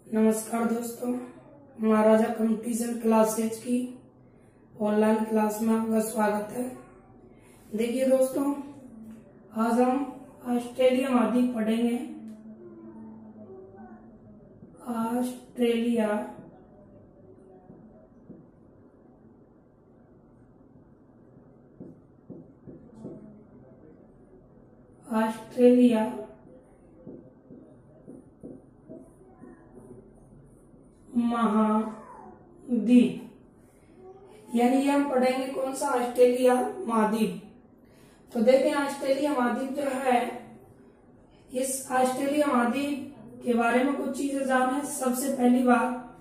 नमस्कार दोस्तों, महाराजा competition classes की ऑनलाइन क्लास में आपका स्वागत है। देखिए दोस्तों, आज हम ऑस्ट्रेलिया महाद्वीप पढ़ेंगे। ऑस्ट्रेलिया महाद्वीप, यानी ये हम पढ़ेंगे कौन सा, ऑस्ट्रेलिया महाद्वीप। तो देखें, ऑस्ट्रेलिया महाद्वीप जो है, इस ऑस्ट्रेलिया महाद्वीप के बारे में कुछ चीजें जाने। सबसे पहली बात,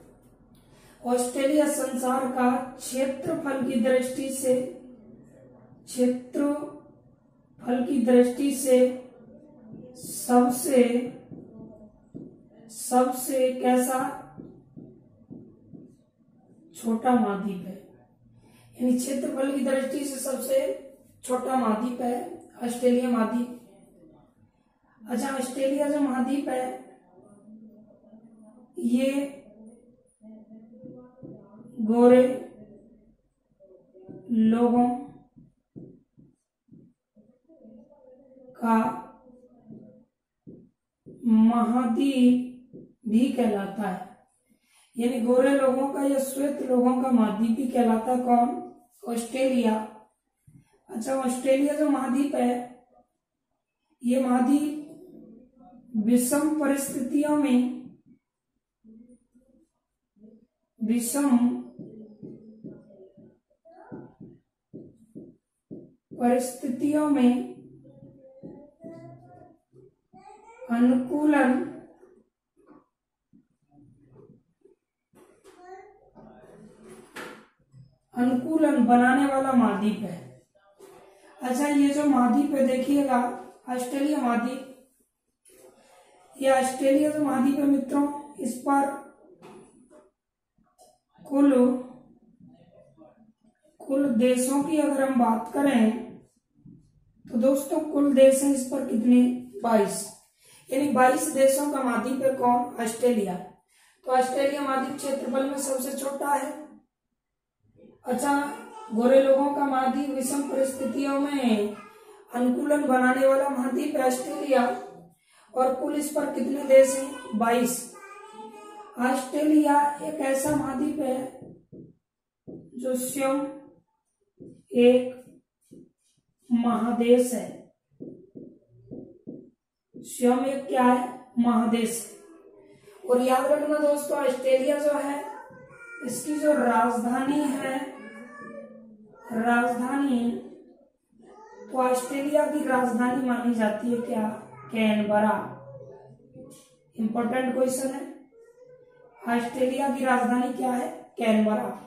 ऑस्ट्रेलिया संसार का क्षेत्रफल की दृष्टि से सबसे कैसा छोटा महाद्वीप है, यानी क्षेत्रफल की दृष्टि से सबसे छोटा महाद्वीप है ऑस्ट्रेलिया महाद्वीप। अच्छा, ऑस्ट्रेलिया जो महाद्वीप है ये गोरे लोगों का महाद्वीप भी कहलाता है, यानी गोरे लोगों का या श्वेत लोगों का महाद्वीप भी कहलाता है। कौन? ऑस्ट्रेलिया। अच्छा, ऑस्ट्रेलिया जो महाद्वीप है, ये महाद्वीप विषम परिस्थितियों में अनुकूलन बनाने वाला महाद्वीप है। अच्छा, ये जो महाद्वीप है, देखिएगा ऑस्ट्रेलिया महाद्वीप, ये ऑस्ट्रेलिया जो महाद्वीप है मित्रों, इस पर कुल देशों की अगर हम बात करें तो दोस्तों कुल देश हैं इस पर कितने? 22, यानी 22 देशों का महाद्वीप है। कौन? ऑस्ट्रेलिया। तो ऑस्ट्रेलिया महाद्वीप क्षेत्रफल में सबसे छोटा है। अच्छा, गोरे लोगों का महाद्वीप, विषम परिस्थितियों में अनुकूलन बनाने वाला महाद्वीप है ऑस्ट्रेलिया, और कुल इस पर कितने देश हैं? 22। ऑस्ट्रेलिया एक ऐसा महाद्वीप है जो स्वयं एक महादेश है। स्वयं एक क्या है? महादेश है। और याद रखना दोस्तों, ऑस्ट्रेलिया जो है, इसकी जो राजधानी है, तो ऑस्ट्रेलिया की राजधानी मानी जाती है क्या? कैनबरा। इंपॉर्टेंट क्वेश्चन है। ऑस्ट्रेलिया की राजधानी क्या है? कैनबरा।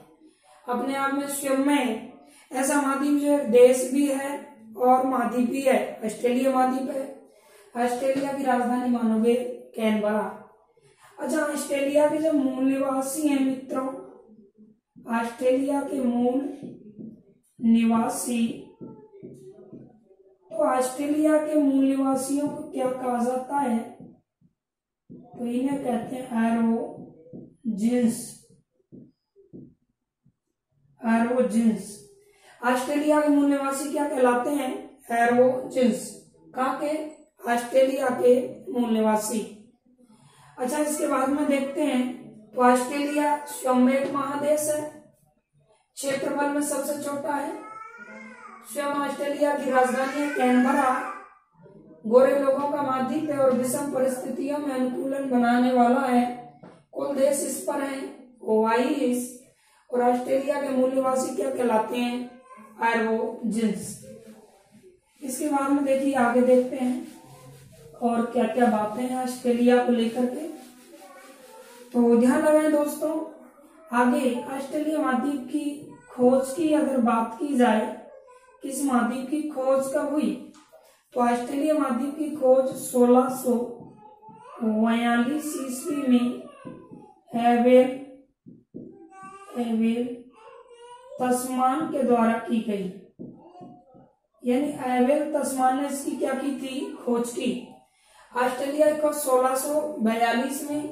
अपने आप में स्वयं में ऐसा महाद्वीप जो देश भी है और महाद्वीप भी है, ऑस्ट्रेलिया महाद्वीप है। ऑस्ट्रेलिया की राजधानी मानोगे कैनबरा। अच्छा, ऑस्ट्रेलिया के जो मूल निवासी हैं मित्रों, ऑस्ट्रेलिया के मूल निवासी, तो ऑस्ट्रेलिया के मूल निवासियों को क्या कहा जाता है? तो इन्हें कहते हैं एरोजिन्स। ऑस्ट्रेलिया के मूल निवासी क्या कहलाते हैं? एरोजिन्स। कहाँ के? ऑस्ट्रेलिया के मूल निवासी। अच्छा, इसके बाद में देखते हैं, तो ऑस्ट्रेलिया स्वयं एक महादेश है, क्षेत्रफल में सबसे छोटा है। स्वयं ऑस्ट्रेलिया की राजधानी है कैनबरा, गोरे लोगों का महाद्वीप है और विषम परिस्थितियों में अनुकूलन बनाने वाला है। कुल देश इस पर हैं 22, और ऑस्ट्रेलिया के मूल निवासी क्या कहलाते हैं? एरोजिन्स। इसके बाद में देखिए, आगे देखते हैं और क्या क्या बातें हैं ऑस्ट्रेलिया को लेकर के। तो ध्यान लगाएं दोस्तों, आगे ऑस्ट्रेलिया महाद्वीप की खोज की अगर बात की जाए, किस महाद्वीप की खोज कब हुई? तो ऑस्ट्रेलिया महाद्वीप की खोज 1642 ईस्वी में एवेल तस्मान के द्वारा की गई, यानी एवेल तस्मान ने इसकी क्या की थी? खोज की। ऑस्ट्रेलिया को 1642 में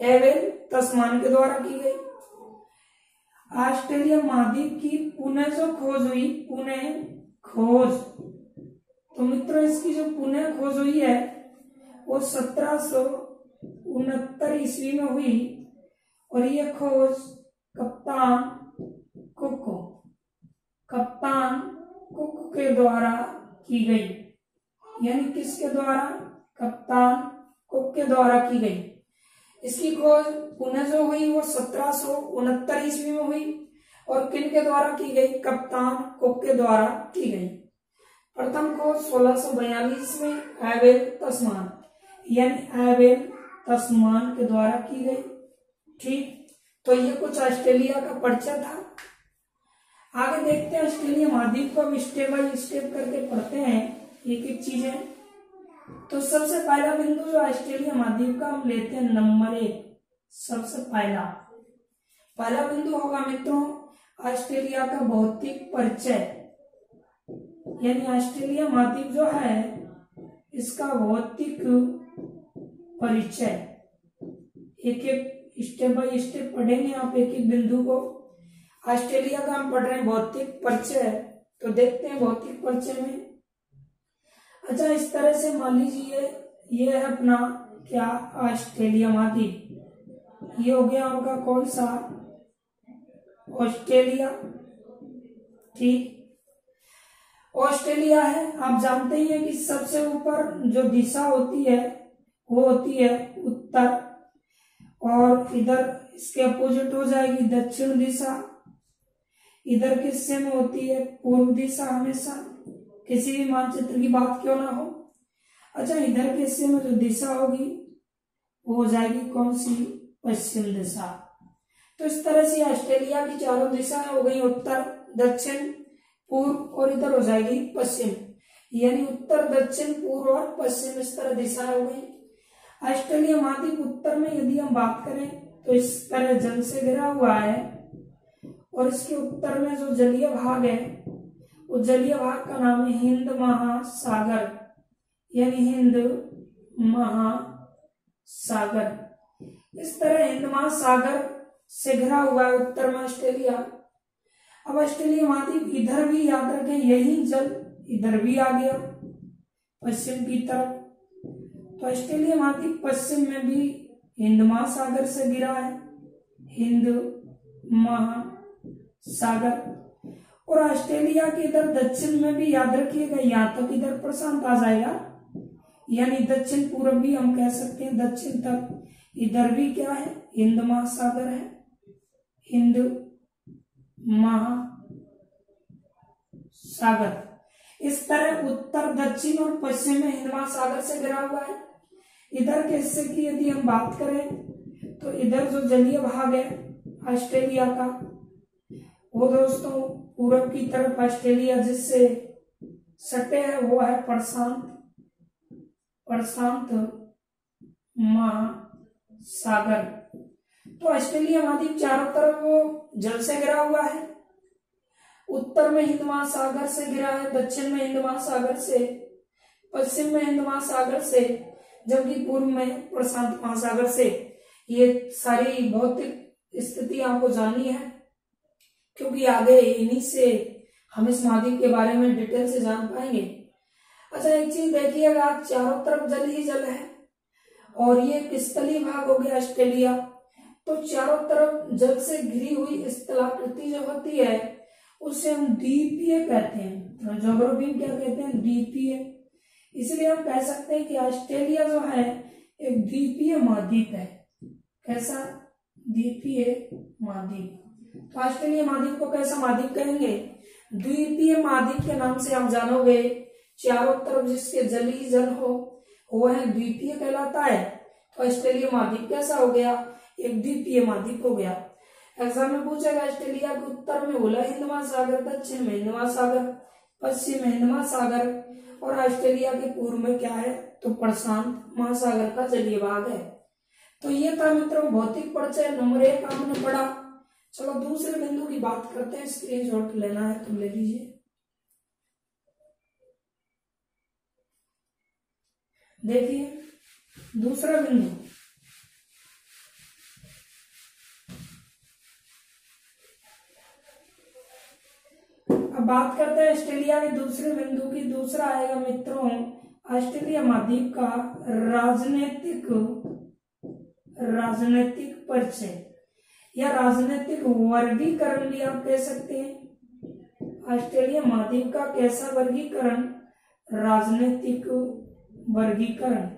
एबेल तस्मान के द्वारा की गई। ऑस्ट्रेलिया महाद्वीप की पुनः जो खोज हुई, पुनः खोज, तो मित्रों इसकी जो पुनः खोज हुई है वो 1769 ईस्वी में हुई और ये खोज कप्तान कुक के द्वारा की गई। यानी किसके द्वारा? कप्तान कुक के द्वारा की गई। इसकी खोज पुनः जो हुई वो 1769 ईस्वी में हुई और किन के द्वारा की गई? कप्तान कुक के द्वारा की गई। प्रथम खोज 1642 में एबेल तस्मान, यानी एबेल तस्मान के द्वारा की गई। ठीक, तो ये कुछ ऑस्ट्रेलिया का परिचय था। आगे देखते हैं ऑस्ट्रेलिया महाद्वीप को स्टेप बाय स्टेप करके पढ़ते हैं एक एक चीजें। तो सबसे पहला बिंदु जो ऑस्ट्रेलिया महाद्वीप का हम लेते हैं नंबर 1। सबसे पहला बिंदु होगा मित्रों ऑस्ट्रेलिया का भौतिक परिचय, यानी ऑस्ट्रेलिया महाद्वीप जो है इसका भौतिक परिचय। एक एक स्टेप बाय स्टेप पढ़ेंगे आप एक एक बिंदु को। ऑस्ट्रेलिया का हम पढ़ रहे हैं भौतिक परिचय, तो देखते हैं भौतिक परिचय में। अच्छा, इस तरह से मान लीजिए ये है अपना क्या? ऑस्ट्रेलिया महाद्वीप। ये हो गया आपका कौन सा? ऑस्ट्रेलिया। ठीक, ऑस्ट्रेलिया है। आप जानते ही हैं कि सबसे ऊपर जो दिशा होती है वो होती है उत्तर, और इधर इसके अपोजिट हो जाएगी दक्षिण दिशा। इधर किस हिस्से में होती है? पूर्व दिशा, हमेशा किसी भी मानचित्र की बात क्यों ना हो। अच्छा, इधर के हिस्से में जो दिशा होगी वो हो जाएगी कौन सी? पश्चिम दिशा। तो इस तरह से ऑस्ट्रेलिया की चारों दिशाएं हो गई उत्तर, दक्षिण, पूर्व और इधर हो जाएगी पश्चिम, यानी उत्तर, दक्षिण, पूर्व और पश्चिम, इस तरह दिशाएं हो गई। ऑस्ट्रेलिया महाद्वीप उत्तर में यदि हम बात करें तो इस तरह जल से घिरा हुआ है और इसके उत्तर में जो जलीय भाग है वो जलीय भाग का नाम है हिंद महासागर, यानी हिंद महासागर। इस तरह हिंद महासागर से घिरा हुआ है उत्तर में ऑस्ट्रेलिया। अब ऑस्ट्रेलिया महाद्वीप इधर भी याद रखें, यही जल इधर भी आ गया पश्चिम की तरफ। तो ऑस्ट्रेलिया महाद्वीप पश्चिम में भी हिंद महासागर से घिरा है, हिंद महासागर। और ऑस्ट्रेलिया के इधर दक्षिण में भी याद रखिएगा, यहां तक इधर प्रशांत आ जाएगा, यानी दक्षिण पूर्व भी हम कह सकते हैं, दक्षिण तक इधर भी क्या है? हिंद महासागर है, हिंद महासागर। इस तरह उत्तर, दक्षिण और पश्चिम में हिंद महासागर से घिरा हुआ है। इधर के हिस्से की यदि हम बात करें तो इधर जो जलीय भाग है ऑस्ट्रेलिया का वो दोस्तों पूर्व की तरफ ऑस्ट्रेलिया जिससे सटे है वो है प्रशांत महासागर। तो ऑस्ट्रेलिया महाद्वीप चारों तरफ वो जल से घिरा हुआ है, उत्तर में हिंद महासागर से घिरा है, दक्षिण में हिंद महासागर से, पश्चिम में हिंद महासागर से, जबकि पूर्व में प्रशांत महासागर से। ये सारी भौतिक स्थिति आपको जाननी है क्योंकि आगे इन्हीं से हम इस महाद्वीप के बारे में डिटेल से जान पाएंगे। अच्छा, एक चीज देखिएगा, चारों तरफ जल ही जल है और ये एक स्थलीय भाग हो गया ऑस्ट्रेलिया। तो चारों तरफ जल से घिरी हुई स्थलाकृति जो होती है उसे हम द्वीपीय कहते हैं। ज्योग्राफी में क्या कहते हैं? द्वीपीय। इसलिए हम कह सकते हैं कि ऑस्ट्रेलिया जो है एक द्वीपीय महाद्वीप है। कैसा? द्वीपीय महाद्वीप। तो ऑस्ट्रेलिया महाद्वीप को कैसा महाद्वीप कहेंगे? द्वीपीय महाद्वीप के नाम से आप जानोगे। चारों तरफ जिसके जल ही जल हो वो है द्वीपीय कहलाता है। तो ऑस्ट्रेलिया महाद्वीप कैसा हो गया? एक द्वीपीय महाद्वीप हो गया। एग्जाम में पूछेगा ऑस्ट्रेलिया के उत्तर में बोला हिंद महासागर, दक्षिण में हिंद महासागर, पश्चिम में हिंद महासागर और ऑस्ट्रेलिया के पूर्व में क्या है? तो प्रशांत महासागर का जलीय भाग है। तो ये था मित्रों भौतिक परिचय नंबर 1 आपने पढ़ा। चलो दूसरे बिंदु की बात करते हैं। स्क्रीनशॉट लेना है तो ले लीजिए। देखिए दूसरा बिंदु, अब बात करते हैं ऑस्ट्रेलिया के दूसरे बिंदु की। दूसरा आएगा मित्रों ऑस्ट्रेलिया महाद्वीप का राजनीतिक परिचय या राजनीतिक वर्गीकरण भी आप कह सकते हैं। ऑस्ट्रेलिया महाद्वीप का कैसा वर्गीकरण? राजनीतिक वर्गीकरण।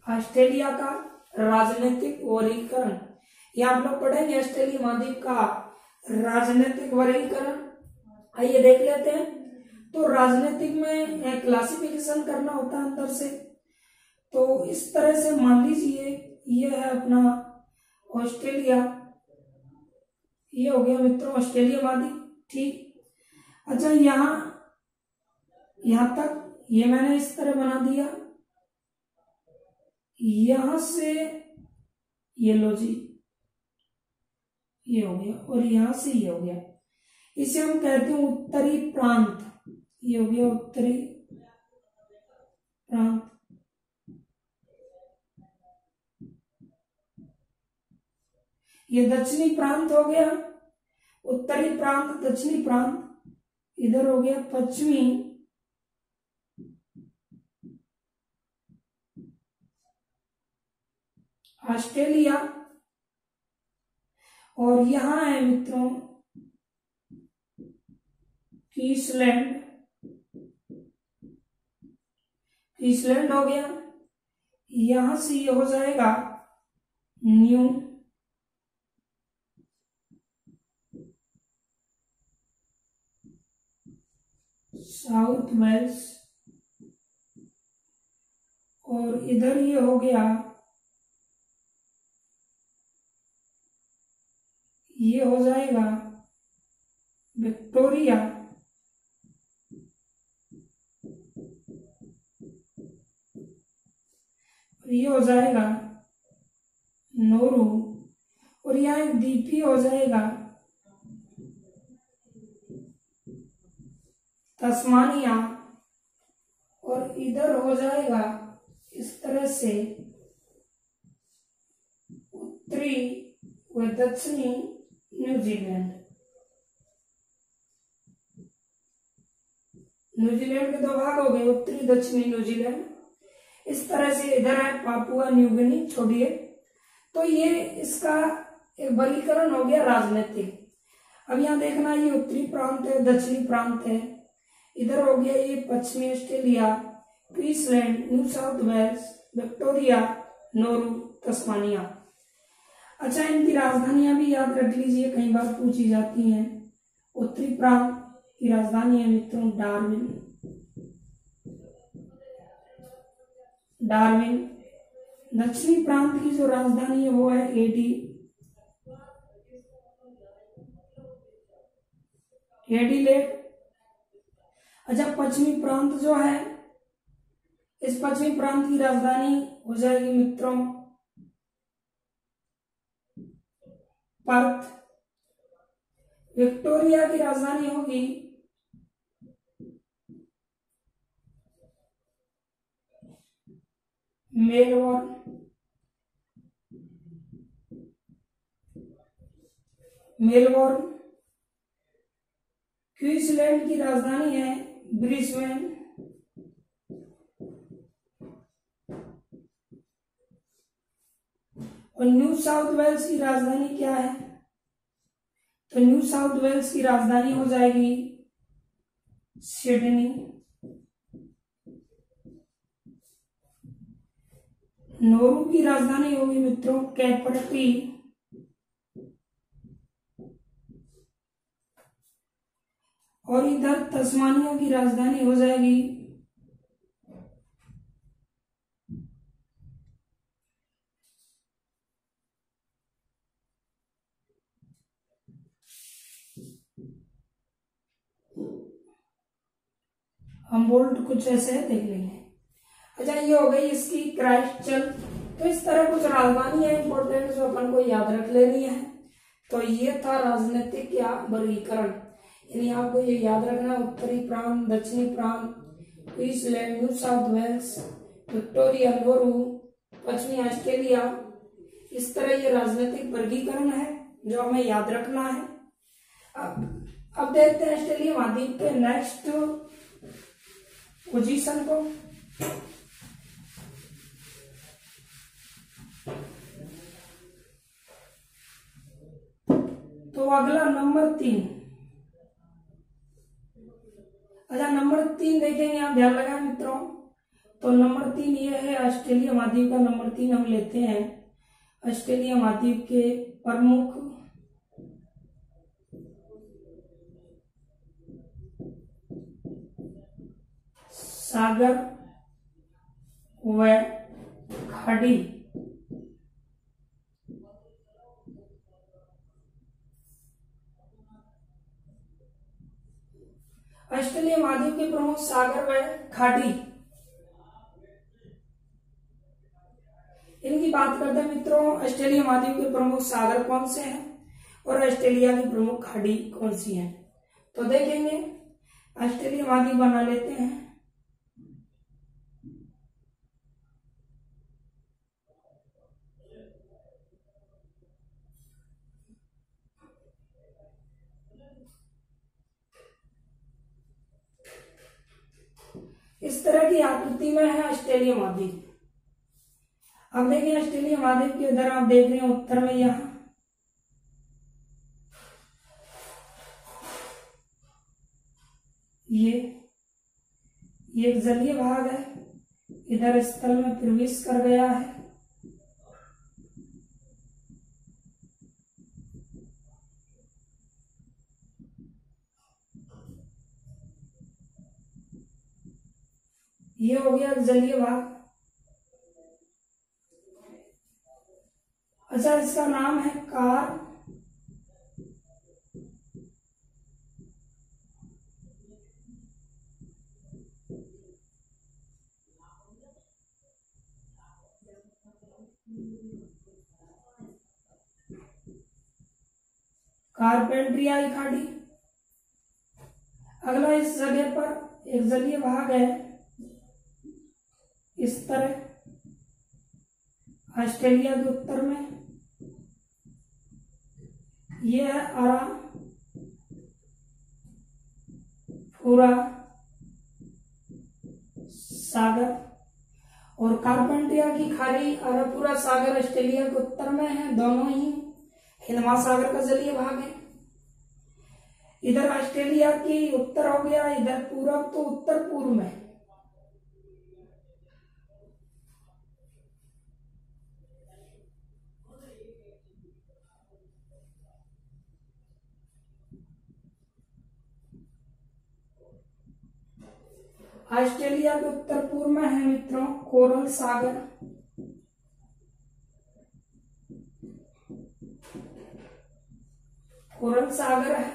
ऑस्ट्रेलिया का राजनीतिक वर्गीकरण, ये आप लोग पढ़ेंगे ऑस्ट्रेलिया महाद्वीप का राजनीतिक वर्गीकरण। आइए देख लेते हैं। तो राजनीतिक में क्लासिफिकेशन करना होता है अंदर से। तो इस तरह से मान लीजिए ये है अपना ऑस्ट्रेलिया, ये हो गया मित्रों ऑस्ट्रेलिया महाद्वीप, ठीक। अच्छा यहां तक ये मैंने इस तरह बना दिया, यहां से ये लो जी, ये हो गया, और यहां से ये हो गया। इसे हम कहते हैं उत्तरी प्रांत। ये हो गया उत्तरी प्रांत। ये दक्षिणी प्रांत हो गया, उत्तरी प्रांत, दक्षिणी प्रांत। इधर हो गया पश्चिमी ऑस्ट्रेलिया, और यहां है मित्रों क्वींसलैंड हो गया। यहां से ये हो जाएगा न्यू साउथ वेल्स, और इधर ये हो गया, ये हो जाएगा विक्टोरिया, ये हो जाएगा नोरू, और यहाँ एक द्वीपी हो जाएगा तस्मानिया, और इधर हो जाएगा इस तरह से उत्तरी व दक्षिणी न्यूजीलैंड। न्यूजीलैंड के दो भाग हो गए, उत्तरी दक्षिणी न्यूजीलैंड। इस तरह से इधर है पापुआ न्यू गिनी, छोड़िए। तो ये इसका एक वर्गीकरण हो गया राजनीतिक। अब यहाँ देखना, ये उत्तरी प्रांत है, दक्षिणी प्रांत है। इधर हो गया ये पश्चिमी Australia, Queensland, New South Wales, Victoria, Nauru, Tasmania. अच्छा, इनकी राजधानियां भी याद रख लीजिए, कई बार पूछी जाती हैं। उत्तरी प्रांत की राजधानी है मित्रों डार्विन। दक्षिणी प्रांत की जो राजधानी है वो है एडिलेड। अच्छा, पश्चिमी प्रांत जो है, इस पश्चिमी प्रांत की राजधानी हो जाएगी मित्रों पर्थ। विक्टोरिया की राजधानी होगी मेलबोर्न। क्वींसलैंड की राजधानी है ब्रिस्बेन। और न्यू साउथ वेल्स की राजधानी क्या है? तो न्यू साउथ वेल्स की राजधानी हो जाएगी सिडनी। नोरू की राजधानी होगी मित्रों कैपरटी। और इधर तस्मानिया की राजधानी हो जाएगी हम्बोल्ट। कुछ ऐसे है, देख लेंगे। अच्छा, ये हो गई इसकी क्राइस्टचर्च। तो इस तरह कुछ राजधानी है इंपॉर्टेंट जो अपन को याद रख लेनी है। तो ये था राजनीतिक या वर्गीकरण, यानी आपको ये याद रखना, उत्तरी प्रांत, दक्षिणी प्रांत, Queensland, New South Wales, Victoria, Nauru, पश्चिमी ऑस्ट्रेलिया। इस तरह ये राजनीतिक वर्गीकरण है जो हमें याद रखना है। अब देखते हैं ऑस्ट्रेलिया महाद्वीप के नेक्स्ट पोजीशन को। तो अगला नंबर 3। अच्छा, नंबर 3 देखेंगे, आप ध्यान लगाएं मित्रों। तो नंबर 3 ये है ऑस्ट्रेलिया महाद्वीप का। नंबर 3 हम लेते हैं ऑस्ट्रेलिया महाद्वीप के प्रमुख सागर व खाड़ी। ऑस्ट्रेलिया महाद्वीप के प्रमुख सागर व खाड़ी, इनकी बात करते हैं मित्रों। ऑस्ट्रेलिया महाद्वीप के प्रमुख सागर कौन से हैं और ऑस्ट्रेलिया की प्रमुख खाड़ी कौन सी है। तो देखेंगे, ऑस्ट्रेलिया महाद्वीप बना लेते हैं। इस तरह की आकृति में है ऑस्ट्रेलिया महाद्वीप। अब देखिए ऑस्ट्रेलिया महाद्वीप के इधर आप देख रहे हैं उत्तर में यहाँ ये एक जलीय भाग है, इधर स्थल में प्रवेश कर गया है। ये हो गया जलीय भाग। अच्छा, इसका नाम है कारपेंट्रियाई खाड़ी। अगला, इस जगह पर एक जलीय भाग है इस तरह ऑस्ट्रेलिया के उत्तर में। यह है अरापुरा सागर और कारपेंट्रिया की खाड़ी। अरापुरा सागर ऑस्ट्रेलिया के उत्तर में है, दोनों ही हिंद महासागर का जलीय भाग है। इधर ऑस्ट्रेलिया की उत्तर हो गया, इधर पूरब, तो उत्तर पूर्व में। ऑस्ट्रेलिया के उत्तर पूर्व में है मित्रों कोरल सागर। कोरल सागर है।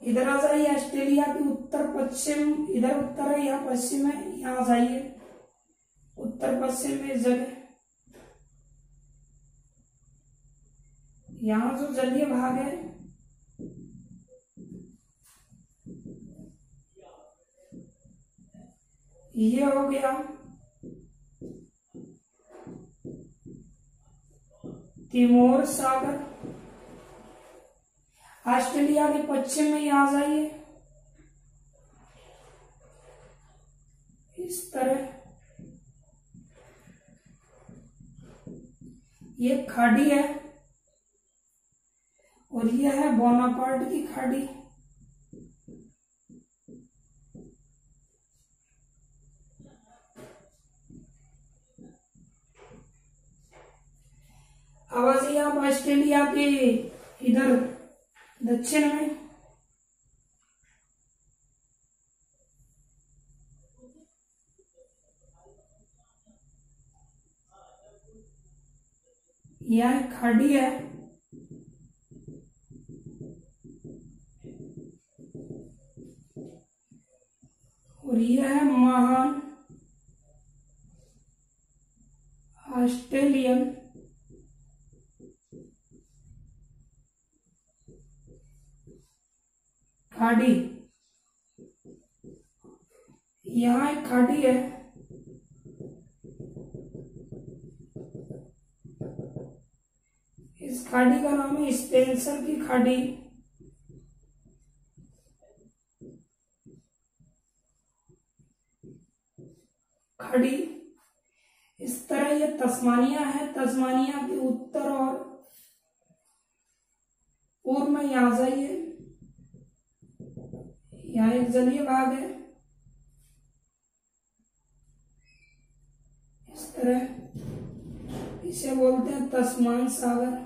इधर आ जाइए, ऑस्ट्रेलिया की उत्तर पश्चिम, इधर उत्तर है, यहाँ पश्चिम है, यहाँ आ जाइए उत्तर पश्चिम में इस जगह। यहाँ जो जलीय भाग है ये हो गया तिमोर सागर। ऑस्ट्रेलिया के पश्चिम में यहाँ आ जाइए इस तरह। ये खाड़ी है और यह है बोनापार्ट की खाड़ी। अब आ जाइए आप ऑस्ट्रेलिया के इधर दक्षिण में। यह खाड़ी है और यह है महान ऑस्ट्रेलियन खाड़ी। यहाँ एक खाड़ी है, इस खाड़ी का नाम है स्पेंसर की खाड़ी। खाड़ी। इस तरह ये तस्मानिया है, तस्मानिया के उत्तर और पूर्व में यहाँ जाइए, यहाँ एक जलीय भाग है इस तरह, इसे बोलते हैं तस्मान सागर।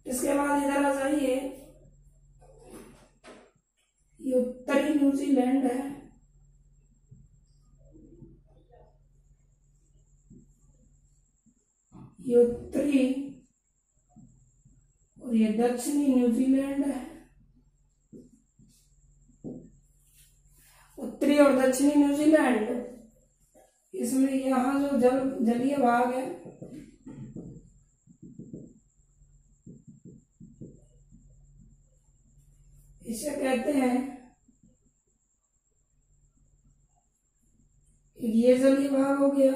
इसके बाद इधर आ जाइए, ये उत्तरी न्यूजीलैंड है, ये उत्तरी और ये दक्षिणी न्यूजीलैंड है। उत्तरी और दक्षिणी न्यूजीलैंड, इसमें यहाँ जो जलीय भाग है इसे कहते हैं, ये जलीय भाग हो गया,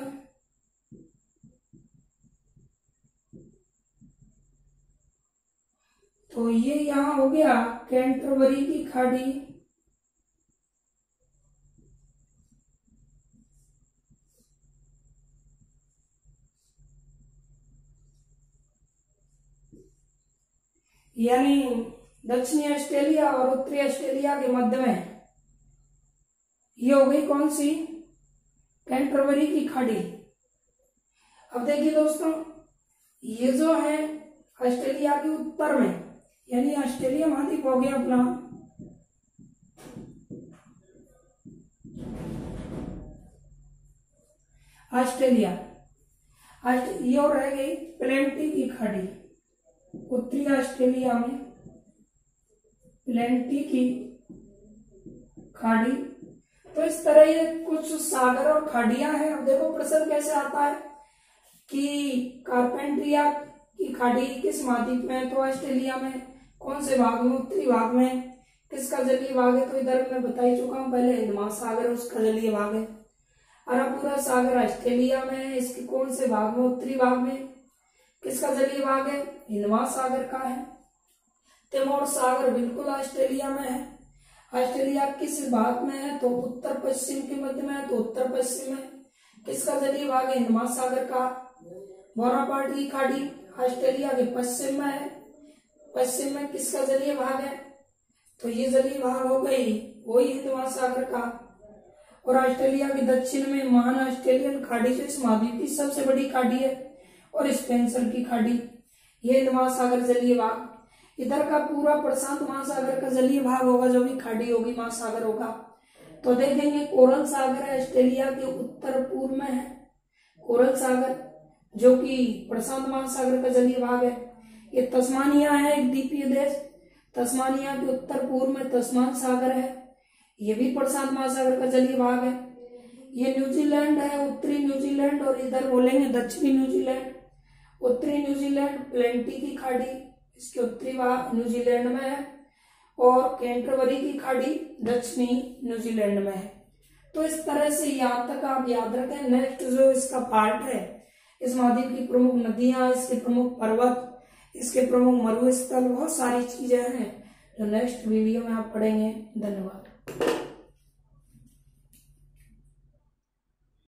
तो ये यहाँ हो गया कैंटरबरी की खाड़ी। यानी दक्षिणी ऑस्ट्रेलिया और उत्तरी ऑस्ट्रेलिया के मध्य में ये हो गई कौन सी, कैंटरबरी की खाड़ी। अब देखिए दोस्तों, ये जो है ऑस्ट्रेलिया के उत्तर में, यानी ऑस्ट्रेलिया महाद्वीप हो गया अपना, ऑस्ट्रेलिया, ये और रह गई प्लेंटी की खाड़ी। उत्तरी ऑस्ट्रेलिया में प्लेंटी की खाड़ी। तो इस तरह ये कुछ सागर और खाड़ियां हैं। अब देखो प्रश्न कैसे आता है कि कारपेंट्रिया की खाड़ी किस महाद्वीप में है, तो ऑस्ट्रेलिया में। कौन से भाग में, उत्तरी भाग में। किसका जलीय भाग है, तो इधर मैं बता ही चुका हूं पहले, हिंद महासागर उसका जलीय भाग है। अरबपुरा सागर ऑस्ट्रेलिया में है, इसके कौन से भाग में, उत्तरी भाग में। किसका जलीय भाग है, हिंद महासागर का है। तिमोर सागर बिल्कुल ऑस्ट्रेलिया में है। ऑस्ट्रेलिया किस भाग में है, तो उत्तर पश्चिम के मध्य में है, तो उत्तर पश्चिम में। किसका जलीय भाग है, हिंद महासागर का। बोनापार्ट की खाड़ी ऑस्ट्रेलिया के पश्चिम में है। पश्चिम में किसका जलीय भाग है, तो ये जलीय भाग हो गई वही हिंद महासागर का। और ऑस्ट्रेलिया के दक्षिण में महान ऑस्ट्रेलियन खाड़ी जो इस महाद्वीप की सबसे बड़ी खाड़ी है, और स्पेंसर की खाड़ी, ये हिंद महासागर जलीय भाग। इधर का पूरा प्रशांत महासागर का जलीय भाग होगा, जो भी खाड़ी होगी महासागर होगा। तो देखेंगे कोरल सागर ऑस्ट्रेलिया के उत्तर पूर्व में है, कोरल सागर जो कि प्रशांत महासागर का जलीय भाग है। ये तस्मानिया है, एक द्वीपीय देश। तस्मानिया के उत्तर पूर्व में तस्मान सागर है, ये भी प्रशांत महासागर का जलीय भाग है। ये न्यूजीलैंड है, उत्तरी न्यूजीलैंड, और इधर बोलेंगे दक्षिणी न्यूजीलैंड। उत्तरी न्यूजीलैंड प्लेंटी की खाड़ी इसके उत्तरी भाग न्यूजीलैंड में है, और कैंटरबरी की खाड़ी दक्षिणी न्यूजीलैंड में है। तो इस तरह से यहाँ तक आप याद रखें। नेक्स्ट जो इसका पार्ट है, इस महाद्वीप की प्रमुख नदियां, इसके प्रमुख पर्वत, इसके प्रमुख मरुस्थल, बहुत सारी चीजें हैं जो नेक्स्ट वीडियो में आप पढ़ेंगे। धन्यवाद।